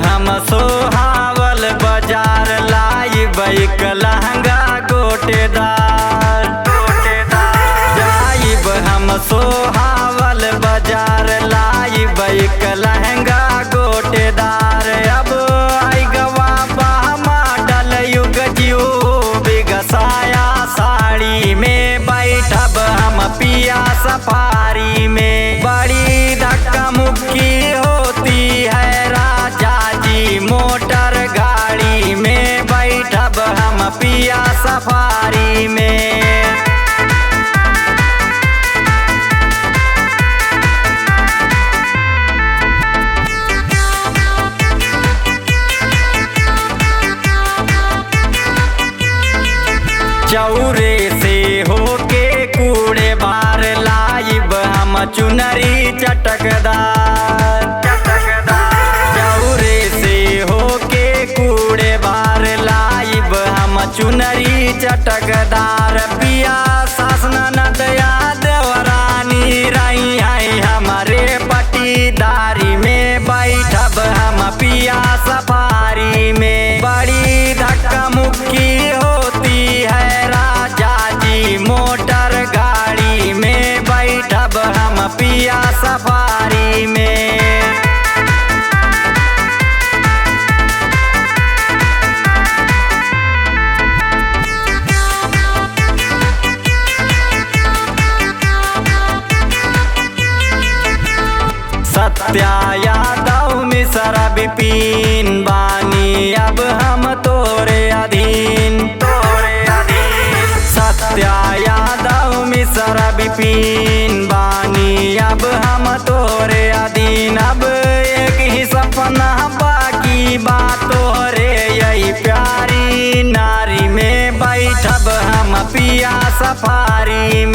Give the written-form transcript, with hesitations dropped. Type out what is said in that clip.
हम सोहावल बाजार लाइब एक लहंगा गोटेदार। जाइब हम सोहावल बाजार लाइब एक लहंगा गोटेदार। अब आई गवा बामा डल युग जियो बिगसाया साड़ी में बैठब हम पिया सफारी में। बड़ी धक्का मुक्की होती है राजा जी मोटर गाड़ी में बैठब हम पिया सफारी में। चौरे से होके कूड़े बार लाइब हम चुनरी चटकदार। चौरे से होके कूड़े बार लाइब हम चुनरी चटकदार। पिया सासन नदया देवरानी रही है हमारे पटीदारी में बैठब हम पिया सफारी में। बड़ी धक्का मुक्की होती है राजा जी मोटर गाड़ी में बैठब हम पिया सफारी में। सत्या यादव मिश्रा विपिन बानी अब हम तोरे अधीन। सत्या यादव मिश्रा विपिन बानी अब हम तोरे अधीन। अब एक ही सपना बाकी बात तोरे यही प्यारी नारी में बैठब हम पिया सफारी